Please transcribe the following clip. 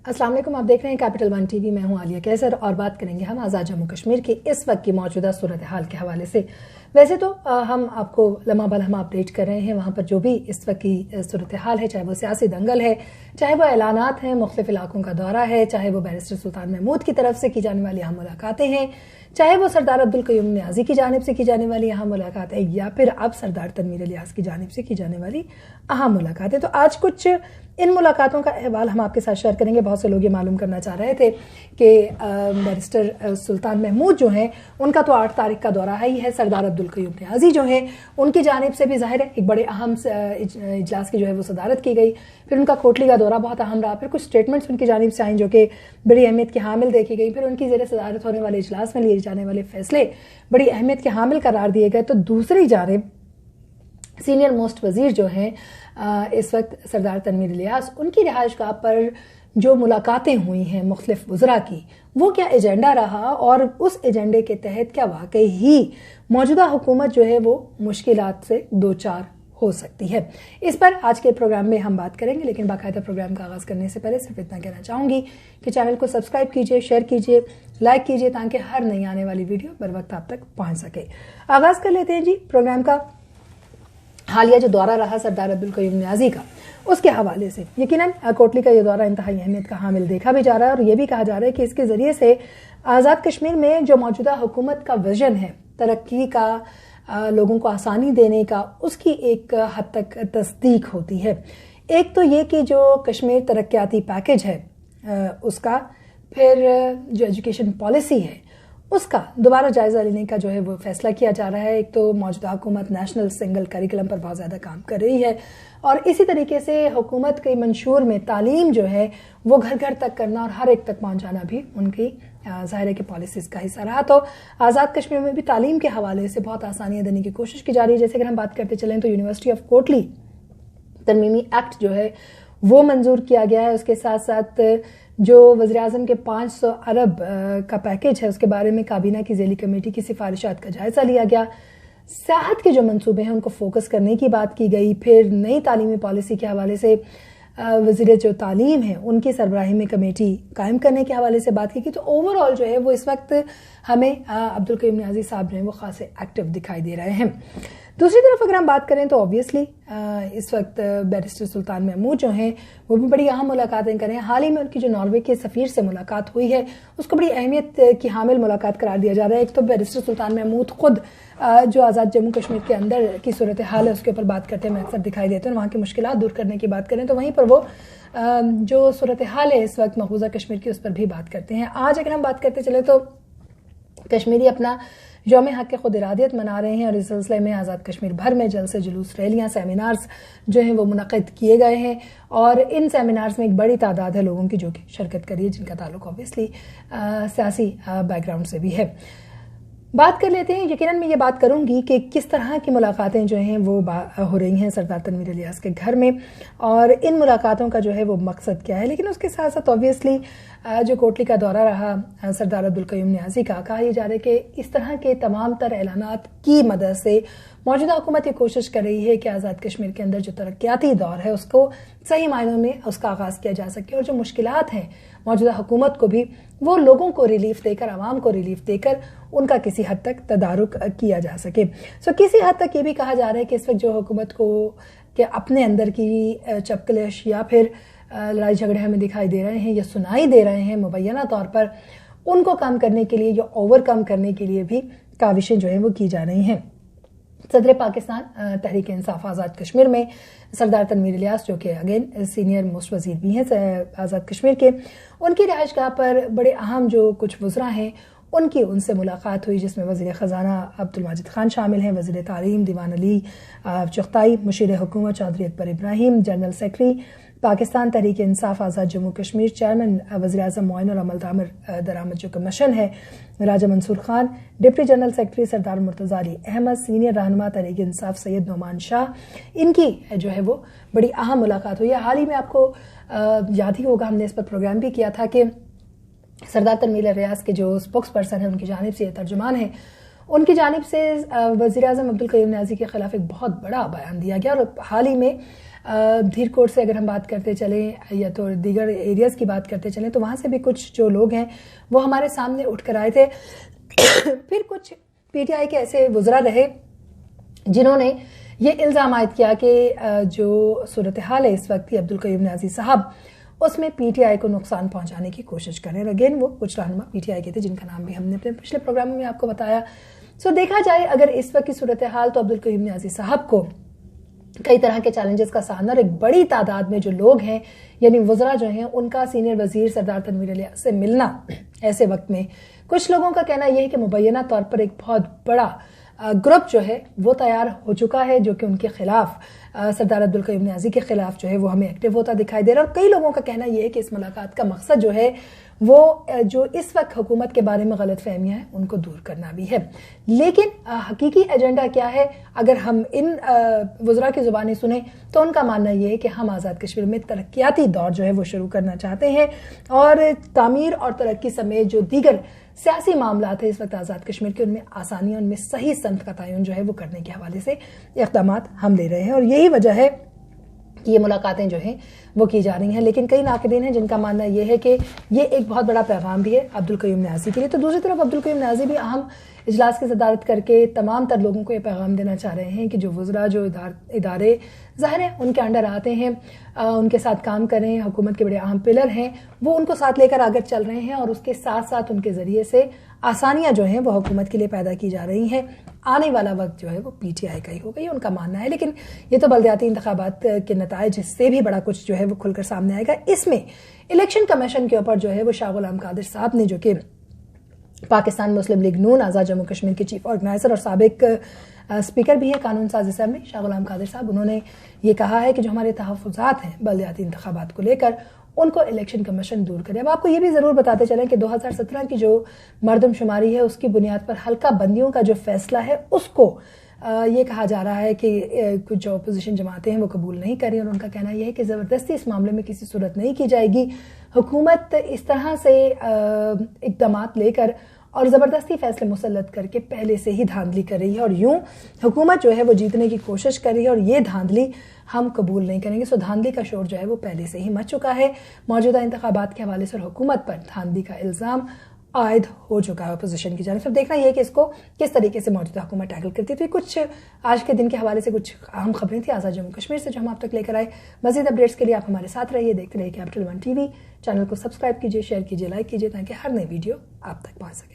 السلام علیکم، آپ دیکھ رہے ہیں کیپٹل ون ٹی وی. میں ہوں عالیہ کیسر اور بات کریں گے ہم آزاد جموں کشمیر کی اس وقت کی موجودہ صورتحال کے حوالے سے. ویسے تو ہم آپ کو لمحہ بلمحہ اپڈیٹ کر رہے ہیں وہاں پر جو بھی اس وقت کی صورتحال ہے، چاہے وہ سیاسی دنگل ہے، چاہے وہ اعلانات ہیں، مختلف علاقوں کا دورہ ہے، چاہے وہ بیرسٹر سلطان محمود کی طرف سے کی جانے والی اہم ملاقاتیں ہیں، چاہے وہ سردار عبدالقیوم نیازی کی جانب سے کی جانے والی اہم ملاقاتیں یا پھر اب سردار تنویر الیاس کی جانب سے کی جانے والی اہم ملاقاتیں. تو آج کچھ ان ملاقاتوں کا احوال ہم آپ کے ساتھ شیئر کریں گے. بہت سے لوگ یہ معلوم کرنا چاہ رہے تھے کہ بیرسٹر سلطان محمود جو ہیں ان کا تو 8 تاریخ کا دورہ ہی ہے. سردار عبدالقیوم نیازی جو ہیں ان کی جانب سے بھی ظاہر ہے ایک بڑے اہم اجلاس کی جو ہے وہ صدارت کی گئی. پھر ان کا کوٹلی کا دورہ بہت اہم رہا. پھر کچھ سٹیٹمنٹس ان کی جانب سے آئیں جو کہ بڑی اہمیت کی حامل دیکھی گئی. پھر ان کی زیر صدارت ہونے والے اجلاس میں لیے جانے والے فیصلے بڑی اہمیت کے حامل قرار دیے گئے. تو دوسری جانب سینئر موسٹ وزیر جو ہیں اس وقت سردار تنویر الیاس، ان کی رہائش گاہ پر جو ملاقاتیں ہوئی ہیں مختلف وزراء کی، وہ کیا ایجنڈا رہا اور اس ایجنڈے کے تحت کیا واقعی ہی موجودہ حکومت جو ہے وہ مشکلات سے دوچار ہو سکتی ہے. اس پر آج کے پروگرام میں ہم بات کریں گے. لیکن باقاعدہ پروگرام کا آغاز کرنے سے پہلے صرف اتنا کہنا چاہوں گی کہ چینل کو سبسکرائب کیجئے، شیئر کیجئے، لائک کیجئے تاکہ ہر نئی آنے والی ویڈیو بر وقت آپ تک پہنچ سکے. آغاز کر لیتے ہیں جی پروگرام کا. حالیہ جو دورہ رہا سردار عبدالقیوم نیازی کا، اس کے حوالے سے یقیناً کوٹلی کا یہ دورہ انتہائی اہمیت کا حامل دیکھا بھی جا رہا ہے اور یہ بھی کہا جا رہا ہے کہ اس کے ذریعے سے آزاد کشمیر میں جو موجودہ حکومت کا ویژن ہے ترقی کا، لوگوں کو آسانی دینے کا، اس کی ایک حد تک تصدیق ہوتی ہے. ایک تو یہ کہ جو کشمیر ترقیاتی پیکج ہے اس کا، پھر جو ایجوکیشن پالیسی ہے اس کا دوبارہ جائزہ لینے کا جو ہے وہ فیصلہ کیا جا رہا ہے. ایک تو موجودہ حکومت نیشنل سنگل کریکولم پر بہت زیادہ کام کر رہی ہے اور اسی طریقے سے حکومت کے منشور میں تعلیم جو ہے وہ گھر گھر تک کرنا اور ہر ایک تک پہنچانا بھی ان کی ظاہر ہے کہ پالیسیز کا حصہ رہا. تو آزاد کشمیر میں بھی تعلیم کے حوالے سے بہت آسانیاں دینے کی کوشش کی جا رہی ہے. جیسے اگر ہم بات کرتے چلیں تو یونیورسٹی آف کوٹلی ترمیمی ایکٹ جو ہے وہ منظور کیا گیا ہے. اس کے ساتھ ساتھ جو وزیراعظم کے 500 ارب کا پیکج ہے اس کے بارے میں کابینہ کی ذیلی کمیٹی کی سفارشات کا جائزہ لیا گیا. سیاحت کے جو منصوبے ہیں ان کو فوکس کرنے کی بات کی گئی. پھر نئی تعلیمی پالیسی کے حوالے سے وزیر جو تعلیم ہیں ان کی سربراہی میں کمیٹی قائم کرنے کے حوالے سے بات کی گئی. تو اوور آل جو ہے وہ اس وقت ہمیں عبدالقیوم نیازی صاحب جو ہیں وہ خاصے ایکٹیو دکھائی دے رہے ہیں. دوسری طرف اگر ہم بات کریں تو آبویسلی اس وقت بیرسٹر سلطان محمود جو ہیں وہ بھی بڑی اہم ملاقاتیں کریں. حال ہی میں ان کی جو ناروے کے سفیر سے ملاقات ہوئی ہے اس کو بڑی اہمیت کی حامل ملاقات قرار دیا جا رہا ہے. ایک تو بیرسٹر سلطان محمود خود جو آزاد جموں کشمیر کے اندر کی صورتحال ہے اس کے اوپر بات کرتے ہیں، میں اکثر دکھائی دیتے ہیں. وہاں کی مشکلات دور کرنے کی بات کریں تو وہیں پر وہ جو صورتحال ہے اس وقت مقبوضہ کشمیر کی اس پر بھی بات کرتے ہیں. آج اگر ہم بات کرتے چلے تو کشمیری اپنا یوم حق خود ارادیت منا رہے ہیں اور اس سلسلے میں آزاد کشمیر بھر میں جلسے، جلوس، ریلیاں، سیمینارز جو ہیں وہ منعقد کیے گئے ہیں اور ان سیمینارز میں ایک بڑی تعداد ہے لوگوں کی جو کہ شرکت کری ہے، جن کا تعلق اوبیسلی سیاسی بیک گراؤنڈ سے بھی ہے. بات کر لیتے ہیں. یقیناً میں یہ بات کروں گی کہ کس طرح کی ملاقاتیں جو ہیں وہ ہو رہی ہیں سردار تنویر الیاس کے گھر میں اور ان ملاقاتوں کا جو ہے وہ مقصد کیا ہے. لیکن اس کے ساتھ ساتھ اوبیسلی جو کوٹلی کا دورہ رہا سردار عبدالقیوم نیازی کا، کہا یہ جا رہا ہے کہ اس طرح کے تمام تر اعلانات کی مدد سے موجودہ حکومت یہ کوشش کر رہی ہے کہ آزاد کشمیر کے اندر جو ترقیاتی دور ہے اس کو صحیح معنوں میں اس کا آغاز کیا جا سکے اور جو مشکلات ہیں موجودہ حکومت کو بھی وہ لوگوں کو ریلیف دے کر، عوام کو ریلیف دے کر ان کا کسی حد تک تدارک کیا جا سکے. کسی حد تک یہ بھی کہا جا رہا ہے کہ اس وقت جو حکومت کو کہ اپنے اندر کی چپکلش یا پھر لڑائی جھگڑے ہمیں دکھائی دے رہے ہیں یا سنائی دے رہے ہیں مبینہ طور پر، ان کو کم کرنے کے لیے یا اوور کم کرنے کے لیے بھی کاوشیں جو ہیں وہ کی جا رہی ہیں. صدر پاکستان تحریک انصاف آزاد کشمیر میں سردار تنویر الیاس جو کہ اگین سینئر موسٹ وزیر بھی ہیں آزاد کشمیر کے، ان کی رہائش گاہ پر بڑے اہم جو کچھ وزراء ہیں ان سے ملاقات ہوئی، جس میں وزیر خزانہ عبدالماجد خان شامل ہیں، وزیر تعلیم دیوان علی چغتائی، مشیر حکومت چودھری اکبر ابراہیم، جنرل سیکرٹری پاکستان تحریک انصاف آزاد جموں کشمیر، چیئرمین وزیر اعظم معین اور عمل درآمد جو کمیشن ہے راجہ Mansoor Khan, deputy general secretary سردار مرتضی علی احمد، سینئر رہنما تحریک انصاف سید نعمان شاہ، ان کی جو ہے وہ بڑی اہم ملاقات ہوئی ہے. حال ہی میں آپ کو یاد ہی ہوگا ہم نے اس پر پروگرام بھی کیا تھا کہ سردار تنویر الیاس کے جو اسپوکس پرسن ہیں ان کی جانب سے یہ ترجمان ہیں، ان کی جانب سے وزیر اعظم عبدالقیوم نیازی کے خلاف ایک بہت بڑا بیان دیا گیا اور حال ہی میں دھیرکوٹ سے اگر ہم بات کرتے چلیں یا تو دیگر ایریاز کی بات کرتے چلیں تو وہاں سے بھی کچھ جو لوگ ہیں وہ ہمارے سامنے اٹھ کر آئے تھے. پھر کچھ پی ٹی آئی کے ایسے وزراء رہے جنہوں نے یہ الزام عائد کیا کہ جو صورتحال ہے اس وقت کی عبدالقیوم نیازی صاحب اس میں پی ٹی آئی کو نقصان پہنچانے کی کوشش کر رہے ہیں. اگین وہ کچھ رہنما پی ٹی آئی کے تھے جن کا نام بھی ہم نے اپنے پچھلے پروگراموں میں آپ کو بتایا. سو دیکھا جائے اگر اس وقت کی صورتحال تو عبدالقیوم نیازی صاحب کو کئی طرح کے چیلنجز کا سامنا اور ایک بڑی تعداد میں جو لوگ ہیں یعنی وزراء جو ہیں ان کا سینئر وزیر سردار تنویر الیاس سے ملنا ایسے وقت میں کچھ لوگوں کا کہنا یہ ہے کہ مبینہ طور پر ایک بہت بڑا گروپ جو ہے وہ تیار ہو چکا ہے جو کہ ان کے خلاف سردار عبدالقیوم نیازی کے خلاف جو ہے وہ ہمیں ایکٹیو ہوتا دکھائی دے رہا ہے. اور کئی لوگوں کا کہنا یہ ہے کہ اس ملاقات کا مقصد جو ہے وہ جو اس وقت حکومت کے بارے میں غلط فہمیاں ہیں ان کو دور کرنا بھی ہے. لیکن حقیقی ایجنڈا کیا ہے اگر ہم ان وزراء کی زبانیں سنیں تو ان کا ماننا یہ ہے کہ ہم آزاد کشمیر میں ترقیاتی دور جو ہے وہ شروع کرنا چاہتے ہیں اور تعمیر اور ترقی سمیت جو دیگر سیاسی معاملات ہیں اس وقت آزاد کشمیر کے ان میں آسانیاں ان میں صحیح سمت کا تعین جو ہے وہ کرنے کے حوالے سے اقدامات ہم لے رہے ہیں اور یہی وجہ ہے کہ یہ ملاقاتیں جو ہیں وہ کی جا رہی ہیں. لیکن کئی ناقدین ہیں جن کا ماننا یہ ہے کہ یہ ایک بہت بڑا پیغام بھی ہے عبدالقیوم نیازی کے لیے. تو دوسری طرف عبدالقیوم نیازی بھی اہم اجلاس کی صدارت کر کے تمام تر لوگوں کو یہ پیغام دینا چاہ رہے ہیں کہ جو وزراء جو ادارے ظاہر ہے ان کے انڈر آتے ہیں ان کے ساتھ کام کر رہے ہیں حکومت کے بڑے اہم پلر ہیں وہ ان کو ساتھ لے کر آگے چل رہے ہیں اور اس کے ساتھ ساتھ ان کے ذریعے سے آسانیاں جو ہیں وہ حکومت کے لیے پیدا کی جا رہی ہیں. آنے والا وقت جو ہے وہ پی ٹی آئی کا ہی ہوگا یہ ان کا ماننا ہے. لیکن یہ تو بلدیاتی انتخابات کے نتائج سے بھی بڑا کچھ جو ہے وہ کھل کر سامنے آئے گا. اس میں الیکشن کمیشن کے اوپر جو ہے وہ شاہ غلام قادر صاحب نے جو کہ پاکستان مسلم لیگ نون آزاد جموں کشمیر کے چیف آرگنائزر اور سابق اسپیکر بھی ہے قانون ساز اسمبلی شاہ غلام قادر صاحب انہوں نے یہ کہا ہے کہ جو ہمارے تحفظات ہیں بلدیاتی انتخابات کو لے کر ان کو الیکشن کمیشن دور کرے. اب آپ کو یہ بھی ضرور بتاتے چلیں کہ 2017 کی جو مردم شماری ہے اس کی بنیاد پر حلقہ بندیوں کا جو فیصلہ ہے اس کو یہ کہا جا رہا ہے کہ کچھ جو اپوزیشن جماعتیں ہیں وہ قبول نہیں کر رہی اور ان کا کہنا یہ ہے کہ زبردستی اس معاملے میں کسی صورت نہیں کی جائے گی. حکومت اس طرح سے اقدامات لے کر اور زبردستی فیصلے مسلط کر کے پہلے سے ہی دھاندلی کر رہی ہے اور یوں حکومت جو ہے وہ جیتنے کی کوشش کر رہی ہے اور یہ دھاندلی ہم قبول نہیں کریں گے. سو دھاندلی کا شور جو ہے وہ پہلے سے ہی مچ چکا ہے. موجودہ انتخابات کے حوالے سے حکومت پر دھاندلی کا الزام عائد ہو چکا ہے اپوزیشن کی جانب سے. دیکھنا یہ کہ اس کو کس طریقے سے موجودہ حکومت ٹیکل کرتی ہے. تو کچھ آج کے دن کے حوالے سے کچھ اہم خبریں تھیں آزاد جموں کشمیر سے جو ہم آپ تک لے کر آئے. مزید اپڈیٹس کے لیے آپ ہمارے ساتھ رہیے دیکھتے رہیے capital one T V. Channel کو سبسکرائب کیجیے شیئر کیجیے لائک کیجیے تاکہ ہر نئی ویڈیو آپ تک پہنچ سکے.